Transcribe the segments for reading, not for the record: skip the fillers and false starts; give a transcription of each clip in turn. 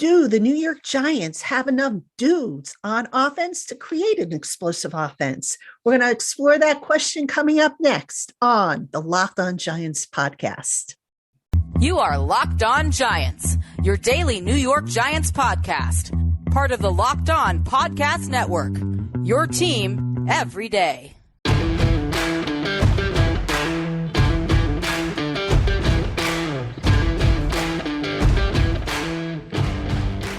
Do the New York Giants have enough dudes on offense to create an explosive offense? We're going to explore that question coming up next on the Locked On Giants podcast. You are Locked On Giants, your daily New York Giants podcast, part of the Locked On Podcast Network, your team every day.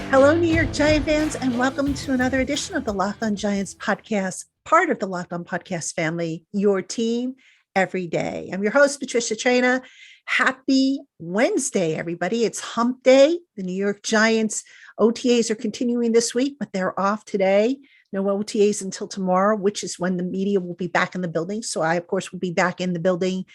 Hello, New York Giant fans, and welcome to another edition of the Locked On Giants podcast, part of the Locked On Podcast family, your team every day. I'm your host, Patricia Traina. Happy Wednesday, everybody. It's hump day. The New York Giants OTAs are continuing this week, but they're off today. No OTAs until tomorrow, which is when the media will be back in the building. So I, of course, will be back in the building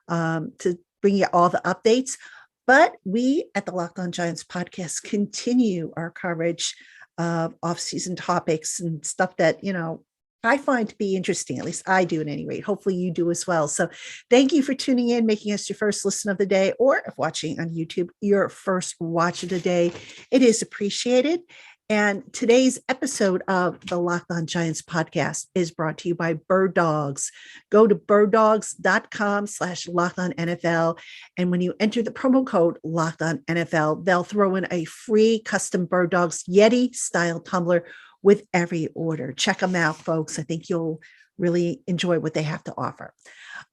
to bring you all the updates. But we at the Locked On Giants podcast continue our coverage of off-season topics and stuff that, I find to be interesting. At least I do at any rate. Hopefully you do as well. So thank you for tuning in, making us your first listen of the day, or if watching on YouTube, your first watch of the day. It is appreciated. And today's episode of the Locked On Giants podcast is brought to you by Bird Dogs. Go to birddogs.com/LockedOnNFL. And when you enter the promo code LockedOnNFL, they'll throw in a free custom Bird Dogs Yeti style tumbler with every order. Check them out, folks. I think you'll really enjoy what they have to offer.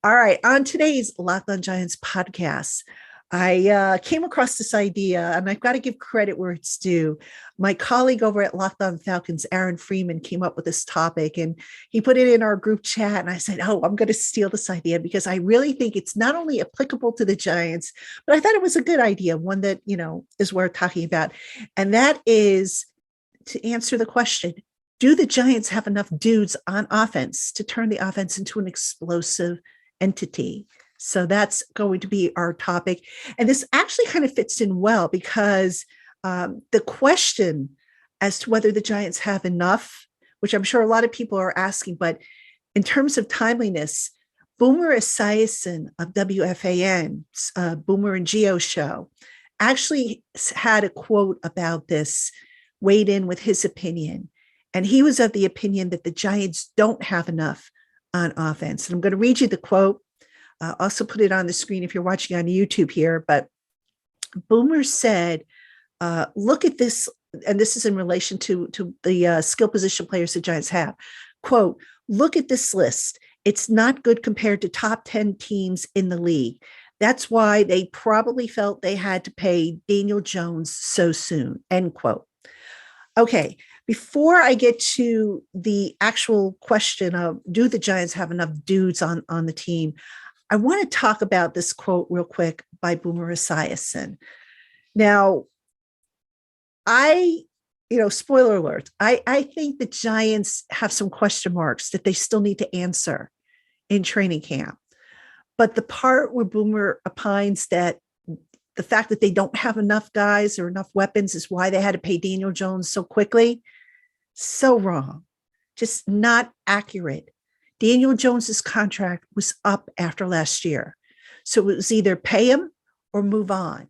All right. On today's Locked On Giants podcast, I came across this idea, and I've got to give credit where it's due. My colleague over at Locked On Falcons, Aaron Freeman, came up with this topic, and he put it in our group chat. And I said, I'm going to steal this idea because I really think it's not only applicable to the Giants, but I thought it was a good idea, one that, is worth talking about. And that is to answer the question, do the Giants have enough dudes on offense to turn the offense into an explosive entity? So that's going to be our topic. And this actually kind of fits in well because the question as to whether the Giants have enough, which I'm sure a lot of people are asking, but in terms of timeliness, Boomer Esiason of WFAN's Boomer and Geo show actually had a quote about this, weighed in with his opinion. And he was of the opinion that the Giants don't have enough on offense. And I'm going to read you the quote. Also put it on the screen if you're watching on YouTube here, but Boomer said, look at this, and this is in relation to the skill position players the Giants have. Quote, look at this list. It's not good compared to top 10 teams in the league. That's why they probably felt they had to pay Daniel Jones so soon, end quote. Okay, before I get to the actual question of do the Giants have enough dudes on the team, I want to talk about this quote real quick by Boomer Esiason. Now, spoiler alert, I think the Giants have some question marks that they still need to answer in training camp. But the part where Boomer opines that the fact that they don't have enough guys or enough weapons is why they had to pay Daniel Jones so quickly, so wrong, just not accurate. Daniel Jones's contract was up after last year. So it was either pay him or move on.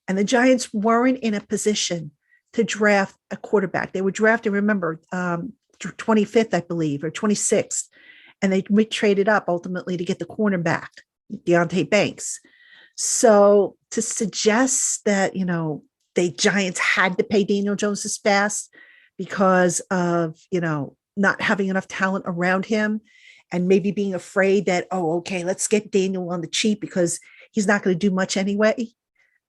And the Giants weren't in a position to draft a quarterback. They were drafted, remember, 25th, I believe, or 26th. And they traded up ultimately to get the cornerback, Deontay Banks. So to suggest that, the Giants had to pay Daniel Jones this fast because of, not having enough talent around him, and maybe being afraid that, let's get Daniel on the cheap because he's not going to do much anyway.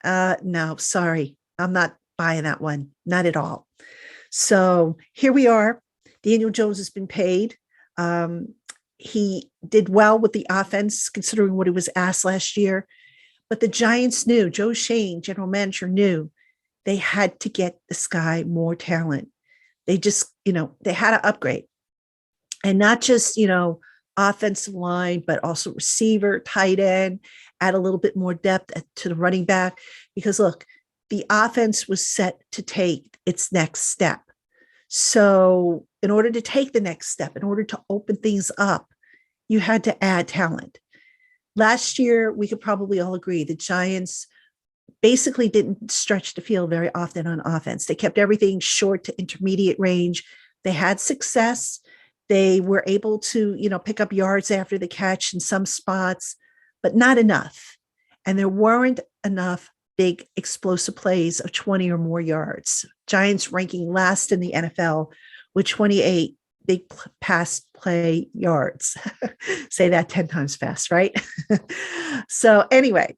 No, sorry. I'm not buying that one. Not at all. So here we are. Daniel Jones has been paid. He did well with the offense, considering what he was asked last year. But the Giants knew, Joe Shane, general manager, knew they had to get this guy more talent. They just, they had to upgrade. And not just, offensive line, but also receiver, tight end, add a little bit more depth to the running back. Because look, the offense was set to take its next step. So in order to take the next step, in order to open things up, you had to add talent. Last year, we could probably all agree the Giants basically didn't stretch the field very often on offense. They kept everything short to intermediate range. They had success. They were able to, pick up yards after the catch in some spots, but not enough. And there weren't enough big explosive plays of 20 or more yards. Giants ranking last in the NFL with 28 big pass play yards. Say that 10 times fast, right? So anyway,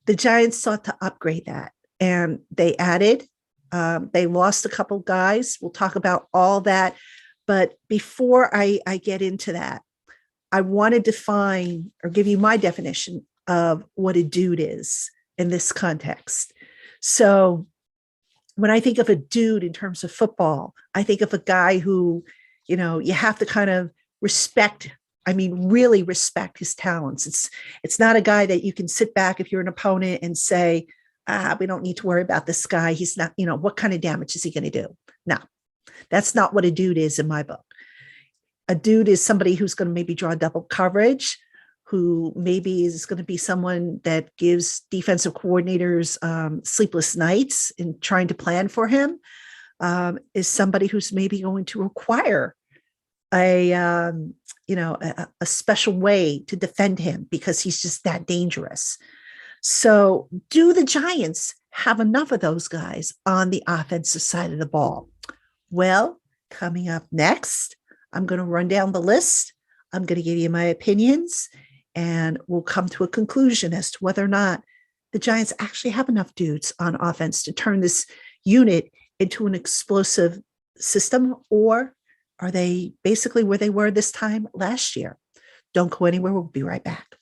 the Giants sought to upgrade that, and they added, they lost a couple guys. We'll talk about all that. But before I get into that, I want to define or give you my definition of what a dude is in this context. So when I think of a dude in terms of football, I think of a guy who, you have to kind of respect. I mean, really respect his talents. It's not a guy that you can sit back if you're an opponent and say, we don't need to worry about this guy. He's not, what kind of damage is he going to do? No, that's not what a dude is in my book. A dude is somebody who's going to maybe draw double coverage, who maybe is going to be someone that gives defensive coordinators sleepless nights in trying to plan for him, is somebody who's maybe going to require a special way to defend him because he's just that dangerous. So do the Giants have enough of those guys on the offensive side of the ball? Well, coming up next, I'm going to run down the list. I'm going to give you my opinions, and we'll come to a conclusion as to whether or not the Giants actually have enough dudes on offense to turn this unit into an explosive system, or are they basically where they were this time last year? Don't go anywhere. We'll be right back.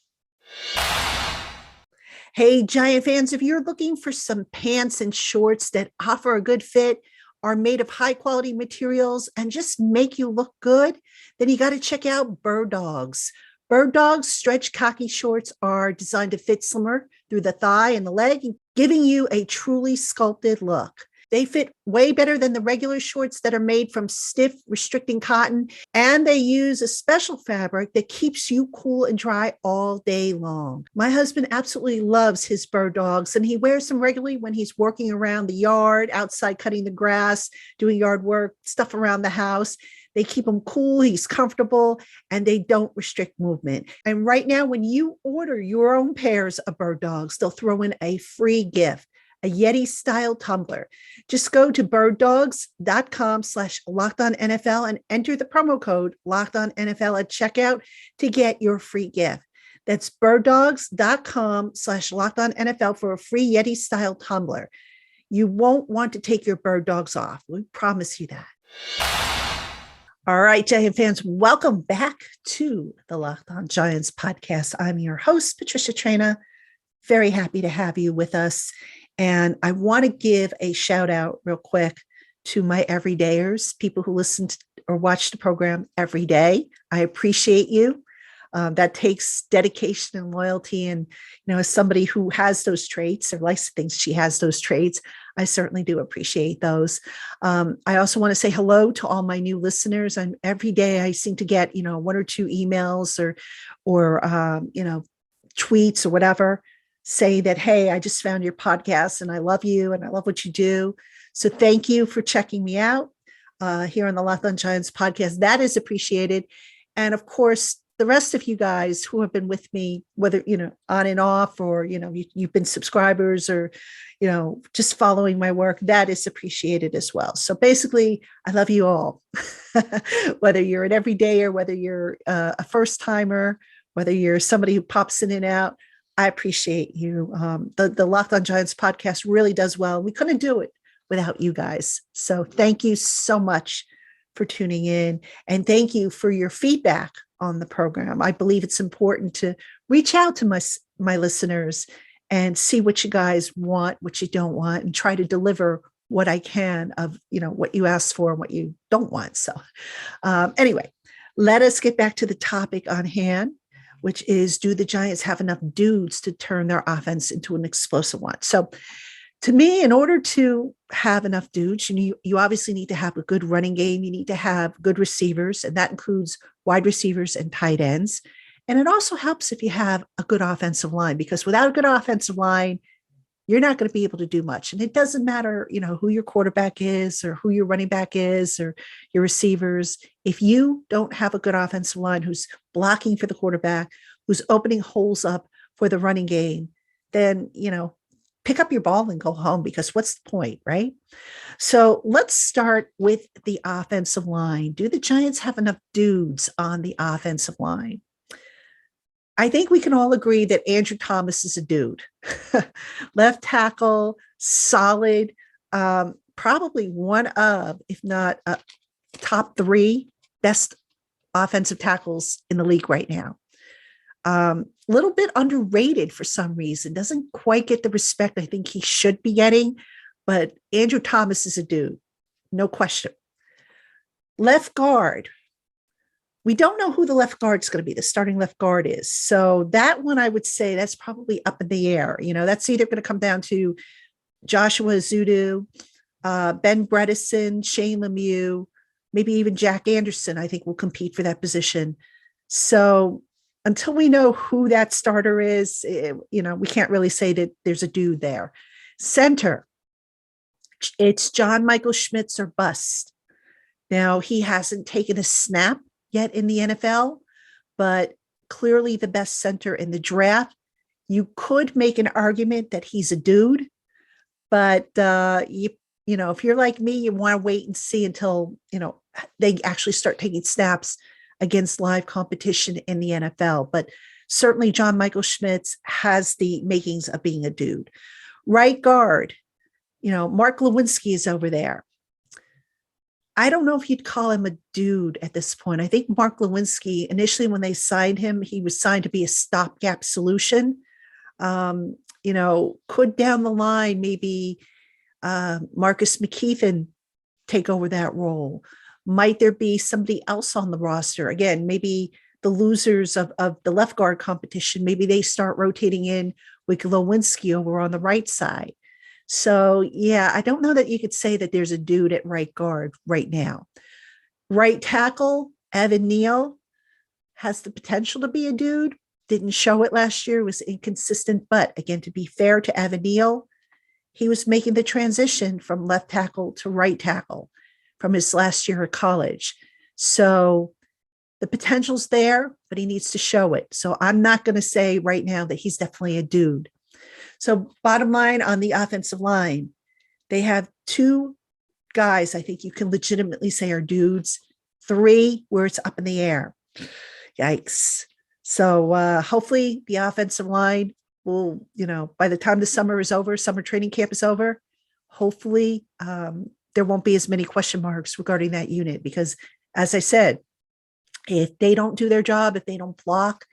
Hey, Giant fans, if you're looking for some pants and shorts that offer a good fit, are made of high quality materials, and just make you look good, then you got to check out Bird Dogs. Bird Dogs stretch khaki shorts are designed to fit slimmer through the thigh and the leg, giving you a truly sculpted look. They fit way better than the regular shorts that are made from stiff, restricting cotton, and they use a special fabric that keeps you cool and dry all day long. My husband absolutely loves his Bird Dogs, and he wears them regularly when he's working around the yard, outside cutting the grass, doing yard work, stuff around the house. They keep him cool, he's comfortable, and they don't restrict movement. And right now, when you order your own pairs of Bird Dogs, they'll throw in a free gift, a Yeti style tumbler. Just go to birddogs.com/lockedonnfl and enter the promo code lockedonnfl at checkout to get your free gift. That's birddogs.com/lockedonnfl for a free Yeti style tumbler. You won't want to take your Bird Dogs off. We promise you that. All right, Giant fans, welcome back to the Locked On Giants podcast. I'm your host, Patricia Traina. Very happy to have you with us. And I want to give a shout out real quick to my everydayers, people who listen to or watch the program every day. I appreciate you. That takes dedication and loyalty. And, as somebody who has those traits or likes to think she has those traits, I certainly do appreciate those. I also want to say hello to all my new listeners. And every day I seem to get, one or two emails or tweets or whatever, say that, hey, I just found your podcast and I love you and I love what you do. So thank you for checking me out here on the Locked On Giants podcast. That is appreciated. And of course, the rest of you guys who have been with me, whether, on and off, or, you've been subscribers or, just following my work, that is appreciated as well. So basically, I love you all, whether you're an everyday or whether you're a first timer, whether you're somebody who pops in and out. I appreciate you. The Locked On Giants podcast really does well. We couldn't do it without you guys. So thank you so much for tuning in. And thank you for your feedback on the program. I believe it's important to reach out to my listeners and see what you guys want, what you don't want, and try to deliver what I can of, what you asked for and what you don't want. So anyway, let us get back to the topic on hand, which is, do the Giants have enough dudes to turn their offense into an explosive one? So to me, in order to have enough dudes, you obviously need to have a good running game. You need to have good receivers, and that includes wide receivers and tight ends. And it also helps if you have a good offensive line, because without a good offensive line, you're not going to be able to do much. And it doesn't matter, who your quarterback is or who your running back is or your receivers. If you don't have a good offensive line who's blocking for the quarterback, who's opening holes up for the running game, then, pick up your ball and go home, because what's the point, right? So let's start with the offensive line. Do the Giants have enough dudes on the offensive line? I think we can all agree that Andrew Thomas is a dude. Left tackle, solid, probably one of, if not top three best offensive tackles in the league right now. Little bit underrated for some reason, doesn't quite get the respect I think he should be getting, but Andrew Thomas is a dude, no question. Left guard. We don't know who the left guard is going to be, the starting left guard is. So that one, I would say that's probably up in the air. That's either going to come down to Joshua Azudu, Ben Bredesen, Shane Lemieux, maybe even Jack Anderson, I think will compete for that position. So until we know who that starter is, we can't really say that there's a dude there. Center, it's John Michael Schmitz or bust. Now, he hasn't taken a snap yet in the NFL, but clearly the best center in the draft. You could make an argument that he's a dude, but if you're like me, you want to wait and see until they actually start taking snaps against live competition in the NFL. But certainly John Michael Schmitz has the makings of being a dude. Right guard, Mark Lewinsky is over there. I don't know if you'd call him a dude at this point. I think Mark Lewinsky, initially when they signed him, he was signed to be a stopgap solution. Could down the line maybe Marcus McKeithen take over that role? Might there be somebody else on the roster? Again, maybe the losers of the left guard competition, maybe they start rotating in with Lewinsky over on the right side. So, yeah, I don't know that you could say that there's a dude at right guard right now. Right tackle, Evan Neal has the potential to be a dude. Didn't show it last year, was inconsistent. But again, to be fair to Evan Neal, he was making the transition from left tackle to right tackle from his last year of college. So the potential's there, but he needs to show it. So I'm not going to say right now that he's definitely a dude. So bottom line on the offensive line, they have two guys I think you can legitimately say are dudes, three where it's up in the air. Yikes. So hopefully the offensive line will, by the time the summer is over, summer training camp is over, hopefully there won't be as many question marks regarding that unit, because as I said, if they don't do their job, if they don't block,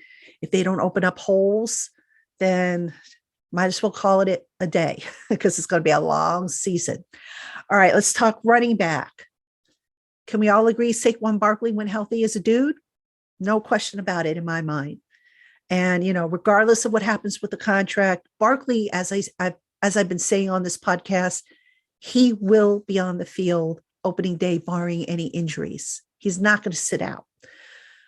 if they don't open up holes, then might as well call it a day because it's going to be a long season. All right, let's talk running back. Can we all agree Saquon Barkley, when healthy, is a dude? No question about it in my mind. And, regardless of what happens with the contract, Barkley, as I've been saying on this podcast, he will be on the field opening day, barring any injuries. He's not going to sit out.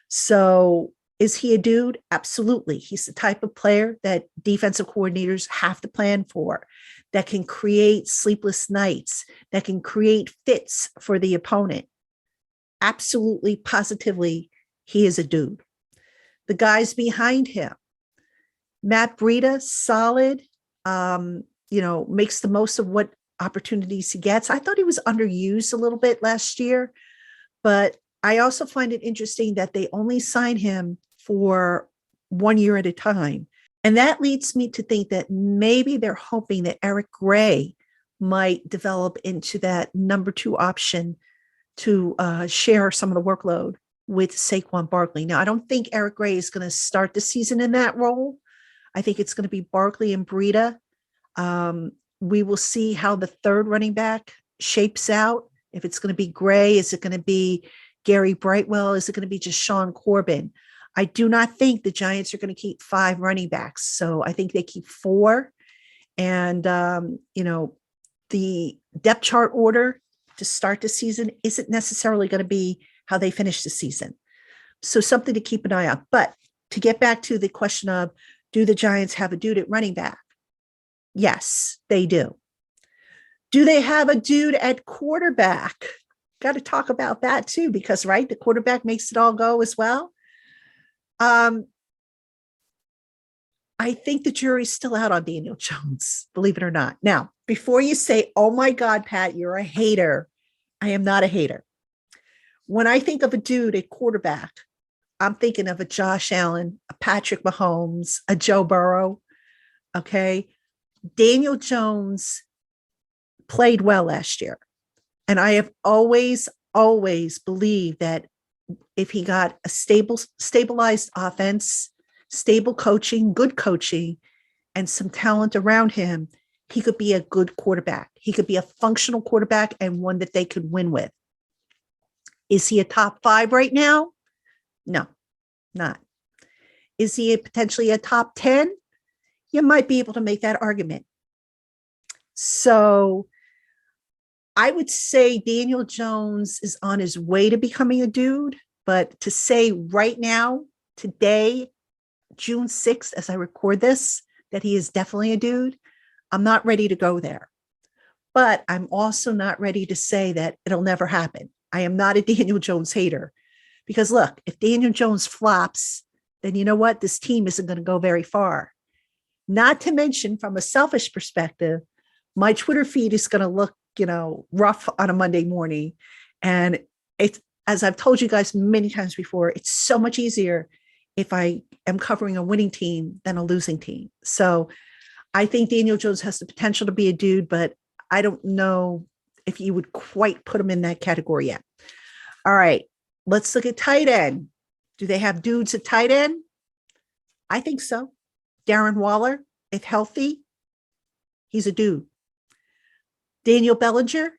So is he a dude? Absolutely. He's the type of player that defensive coordinators have to plan for, that can create sleepless nights, that can create fits for the opponent. Absolutely, positively, he is a dude. The guys behind him, Matt Breida, solid, makes the most of what opportunities he gets. I thought he was underused a little bit last year, but I also find it interesting that they only sign him for 1 year at a time. And that leads me to think that maybe they're hoping that Eric Gray might develop into that number 2 option to share some of the workload with Saquon Barkley. Now, I don't think Eric Gray is going to start the season in that role. I think it's going to be Barkley and Breida. We will see how the third running back shapes out. If it's going to be Gray, is it going to be Gary Brightwell? Is it going to be just Sean Corbin? I do not think the Giants are going to keep 5 running backs. So I think they keep 4. And, the depth chart order to start the season isn't necessarily going to be how they finish the season. So something to keep an eye on. But to get back to the question of, do the Giants have a dude at running back? Yes, they do. Do they have a dude at quarterback? Got to talk about that too, because right, the quarterback makes it all go as well. Um, I think the jury's still out on Daniel Jones, believe it or not. Now, before you say, "Oh my God, Pat, you're a hater," I am not a hater. When I think of a dude at quarterback, I'm thinking of a Josh Allen, a Patrick Mahomes, a Joe Burrow. Okay. Daniel Jones played well last year. And I have always believed that if he got a stabilized offense, stable coaching, good coaching, and some talent around him, he could be a good quarterback. He could be a functional quarterback and one that they could win with. Is he a top 5 right now? No, not. Is he potentially a top 10? You might be able to make that argument. So I would say Daniel Jones is on his way to becoming a dude, but to say right now, today, June 6th, as I record this, that he is definitely a dude, I'm not ready to go there. But I'm also not ready to say that it'll never happen. I am not a Daniel Jones hater because look, if Daniel Jones flops, then you know what? This team isn't going to go very far. Not to mention, from a selfish perspective, my Twitter feed is going to look, rough on a Monday morning. And it's, as I've told you guys many times before, it's so much easier if I am covering a winning team than a losing team. So I think Daniel Jones has the potential to be a dude, but I don't know if you would quite put him in that category yet. All right, let's look at tight end. Do they have dudes at tight end? I think so. Darren Waller, if healthy, he's a dude. Daniel Bellinger,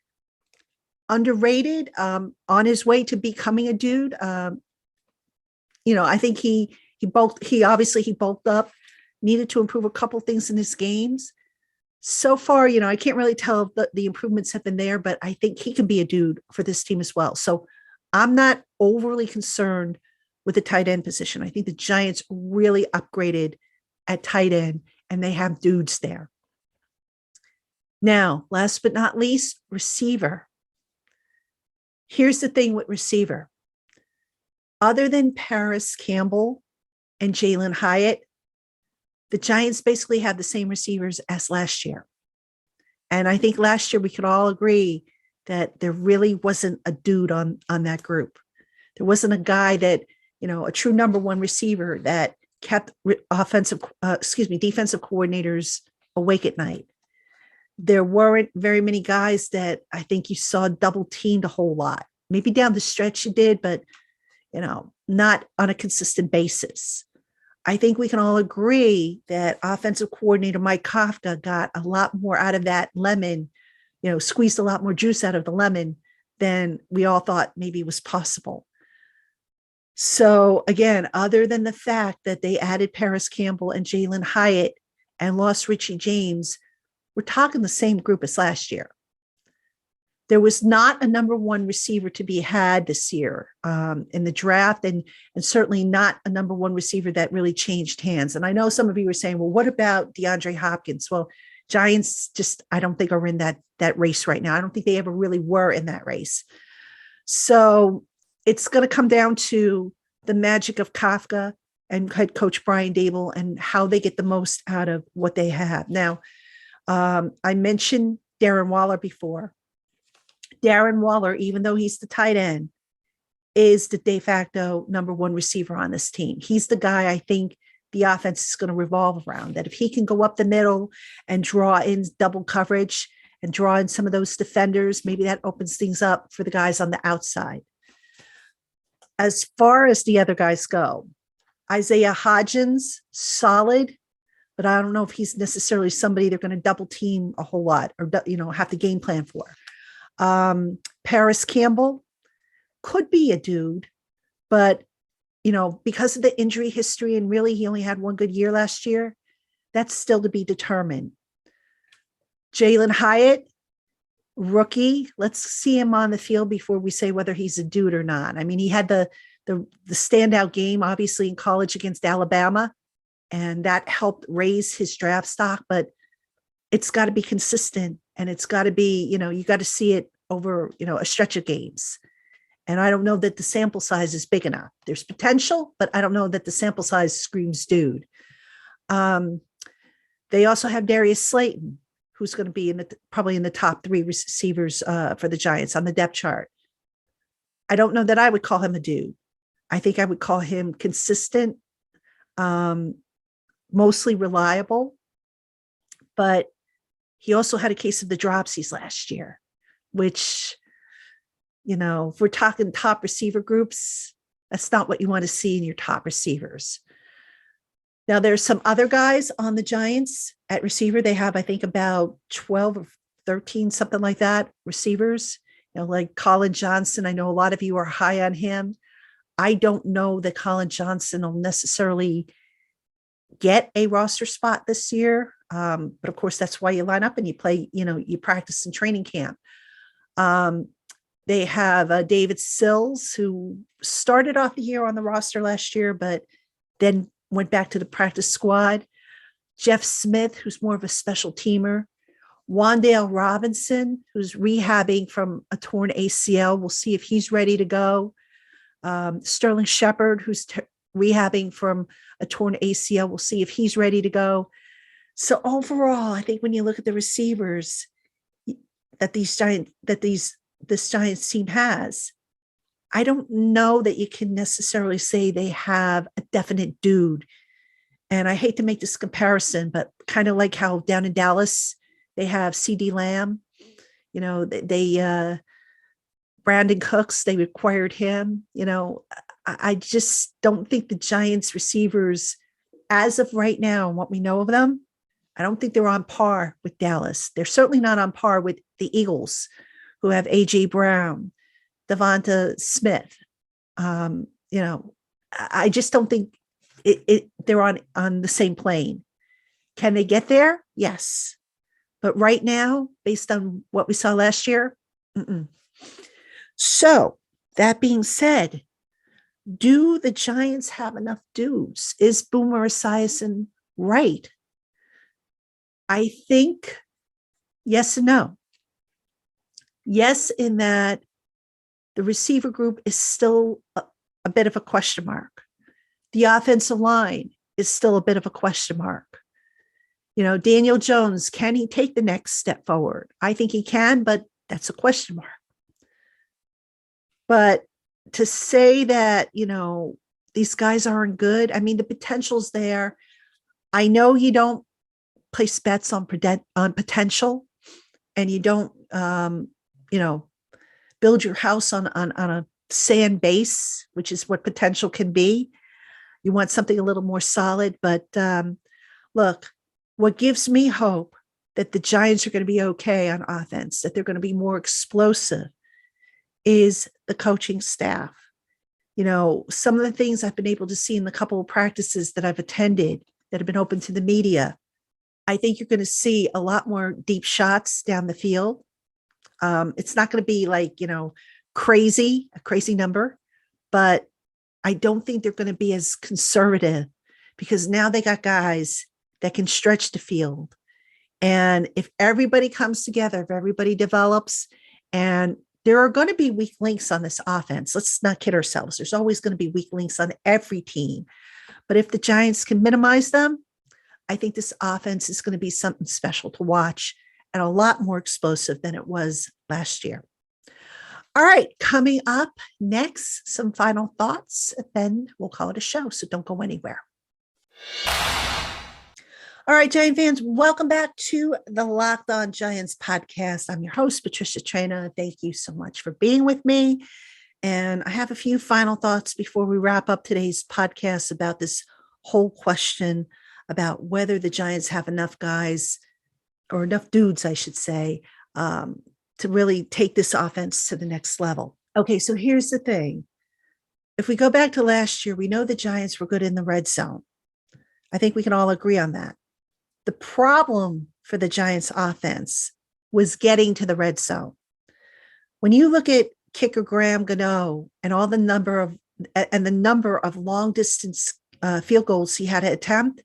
underrated, on his way to becoming a dude. I think he bulked up, needed to improve a couple things in his games. So far, I can't really tell if the improvements have been there, but I think he can be a dude for this team as well. So I'm not overly concerned with the tight end position. I think the Giants really upgraded at tight end and they have dudes there. Now, last but not least, receiver. Here's the thing with receiver. Other than Paris Campbell and Jalen Hyatt, the Giants basically have the same receivers as last year. And I think last year we could all agree that there really wasn't a dude on that group. There wasn't a guy that, a true number one receiver that kept defensive coordinators awake at night. There weren't very many guys that I think you saw double teamed a whole lot. Maybe down the stretch you did, but, not on a consistent basis. I think we can all agree that offensive coordinator Mike Kafka got a lot more out of that lemon, squeezed a lot more juice out of the lemon than we all thought maybe was possible. So again, other than the fact that they added Paris Campbell and Jalen Hyatt and lost Richie James, we're talking the same group as last year. There was not a number one receiver to be had this year in the draft, and certainly not a number one receiver that really changed hands. And I know some of you were saying, well, what about DeAndre Hopkins? Well, Giants just, I don't think are in that race right now. I don't think they ever really were in that race. So it's going to come down to the magic of Kafka and head coach Brian Dable and how they get the most out of what they have. Now, I mentioned Darren Waller before. Darren Waller, even though he's the tight end, is the de facto number one receiver on this team. He's the guy I think the offense is going to revolve around, that if he can go up the middle and draw in double coverage and draw in some of those defenders, maybe that opens things up for the guys on the outside. As far as the other guys go, Isaiah Hodgins, solid, but I don't know if he's necessarily somebody they're going to double team a whole lot or, have to game plan for. Paris Campbell could be a dude, but, because of the injury history and really he only had one good year last year, that's still to be determined. Jalen Hyatt, rookie. Let's see him on the field before we say whether he's a dude or not. I mean, he had the standout game, obviously, in college against Alabama, and that helped raise his draft stock. But it's got to be consistent, and it's got to be, you got to see it over, a stretch of games. And I don't know that the sample size is big enough. There's potential, but I don't know that the sample size screams dude. They also have Darius Slayton, who's going to be probably in the top 3 receivers for the Giants on the depth chart. I don't know that I would call him a dude. I think I would call him consistent, mostly reliable, but he also had a case of the dropsies last year, which, if we're talking top receiver groups, that's not what you want to see in your top receivers. Now, there's some other guys on the Giants at receiver. They have, I think, about 12 or 13, something like that, receivers, like Colin Johnson. I know a lot of you are high on him. I don't know that Colin Johnson will necessarily get a roster spot this year. But of course, that's why you line up and you play, you practice in training camp. They have David Sills, who started off the year on the roster last year, but then went back to the practice squad. Jeff Smith, who's more of a special teamer. Wan'Dale Robinson, who's rehabbing from a torn ACL. We'll see if he's ready to go. Sterling Shepard, who's rehabbing from a torn ACL. We'll see if he's ready to go. So overall, I think when you look at the receivers that this Giants team has, I don't know that you can necessarily say they have a definite dude. And I hate to make this comparison, but kind of like how down in Dallas, they have CeeDee Lamb, they Brandon Cooks, they acquired him. I just don't think the Giants receivers, as of right now, and what we know of them, I don't think they're on par with Dallas. They're certainly not on par with the Eagles, who have A.J. Brown, Devonta Smith. I just don't think they're on the same plane. Can they get there? Yes. But right now, based on what we saw last year, So that being said, do the Giants have enough dudes? Is Boomer Esiason right? I think yes and no. Yes, in that the receiver group is still a bit of a question mark. The offensive line is still a bit of a question mark. Daniel Jones, can he take the next step forward? I think he can, but that's a question mark. But to say that, these guys aren't good, I mean, the potential's there. I know you don't place bets on potential, and you don't, build your house on a sand base, which is what potential can be. You want something a little more solid. But look, what gives me hope that the Giants are going to be okay on offense, that they're going to be more explosive, is the coaching staff. Some of the things I've been able to see in the couple of practices that I've attended that have been open to the media, I think you're going to see a lot more deep shots down the field. It's not going to be like, a crazy number, but I don't think they're going to be as conservative, because now they got guys that can stretch the field. And if everybody comes together, if everybody develops, and there are going to be weak links on this offense. Let's not kid ourselves. There's always going to be weak links on every team. But if the Giants can minimize them, I think this offense is going to be something special to watch and a lot more explosive than it was last year. All right, coming up next, some final thoughts, and then we'll call it a show, so don't go anywhere. All right, Giant fans, welcome back to the Locked On Giants podcast. I'm your host, Patricia Traina. Thank you so much for being with me. And I have a few final thoughts before we wrap up today's podcast about this whole question about whether the Giants have enough guys, or enough dudes, I should say, to really take this offense to the next level. Okay, so here's the thing. If we go back to last year, we know the Giants were good in the red zone. I think we can all agree on that. The problem for the Giants offense was getting to the red zone. When you look at kicker Graham Gano and the number of long distance field goals he had to attempt,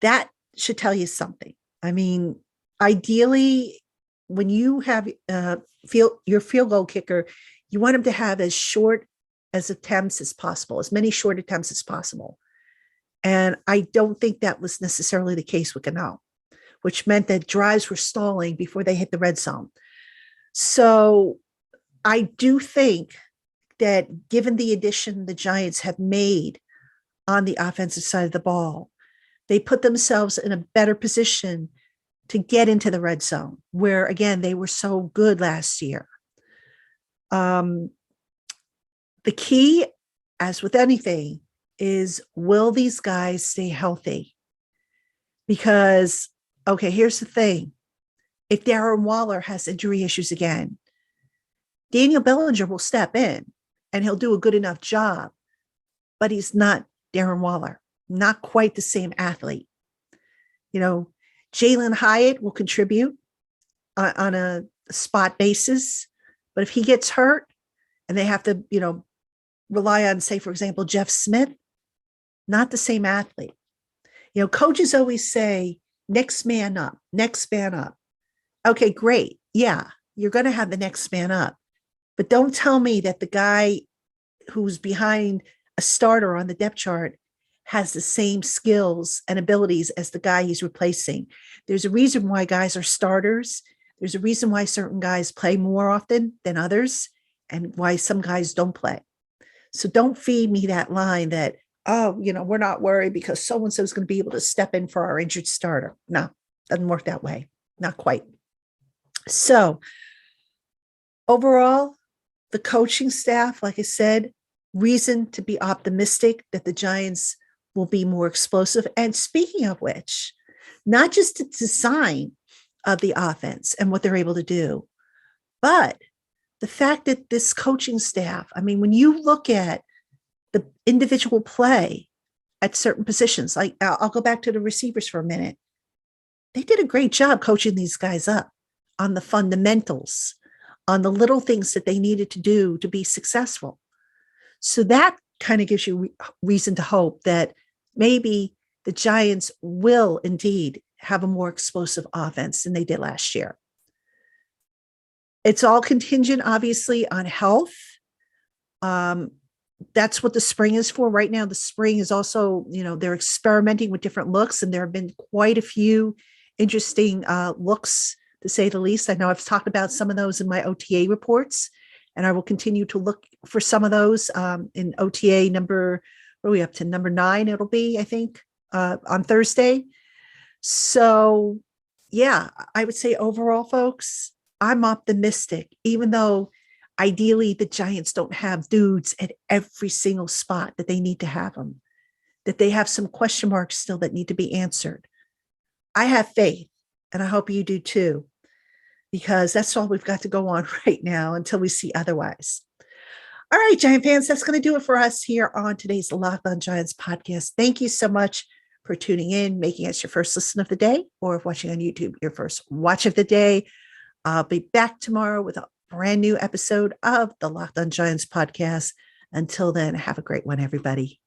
that should tell you something. I mean, ideally, when you have your field goal kicker, you want him to have as short as attempts as possible, as many short attempts as possible. And I don't think that was necessarily the case with Gano, which meant that drives were stalling before they hit the red zone. So I do think that given the addition the Giants have made on the offensive side of the ball, they put themselves in a better position to get into the red zone, where again they were so good last year. The key, as with anything, is will these guys stay healthy? Because, okay, here's the thing. If Darren Waller has injury issues again, Daniel Bellinger will step in and he'll do a good enough job, but he's not Darren Waller, not quite the same athlete. Jalen Hyatt will contribute on a spot basis, but if he gets hurt and they have to, rely on, say, for example, Jeff Smith, not the same athlete. Coaches always say, next man up, next man up. Okay, great. Yeah, you're going to have the next man up. But don't tell me that the guy who's behind a starter on the depth chart has the same skills and abilities as the guy he's replacing. There's a reason why guys are starters. There's a reason why certain guys play more often than others and why some guys don't play. So don't feed me that line that, we're not worried because so-and-so is going to be able to step in for our injured starter. No, doesn't work that way. Not quite. So overall, the coaching staff, like I said, reason to be optimistic that the Giants will be more explosive. And speaking of which, not just the design of the offense and what they're able to do, but the fact that this coaching staff, I mean, when you look at the individual play at certain positions, like I'll go back to the receivers for a minute. They did a great job coaching these guys up on the fundamentals, on the little things that they needed to do to be successful. So that kind of gives you reason to hope that maybe the Giants will indeed have a more explosive offense than they did last year. It's all contingent, obviously, on health. That's what the spring is for. Right now, the spring is also, they're experimenting with different looks, and there have been quite a few interesting looks, to say the least. I know I've talked about some of those in my OTA reports, and I will continue to look for some of those in OTA number, what are we up to? Number 9, it'll be, I think, on Thursday. So, yeah, I would say overall, folks, I'm optimistic, even though ideally the Giants don't have dudes at every single spot that they need to have them, that they have some question marks still that need to be answered. I have faith, and I hope you do too, because that's all we've got to go on right now until we see otherwise. All right, Giant fans, that's going to do it for us here on today's Locked On Giants podcast. Thank you so much for tuning in, making us your first listen of the day, or if watching on YouTube, your first watch of the day. I'll be back tomorrow with a brand new episode of the Locked On Giants podcast. Until then, have a great one, everybody.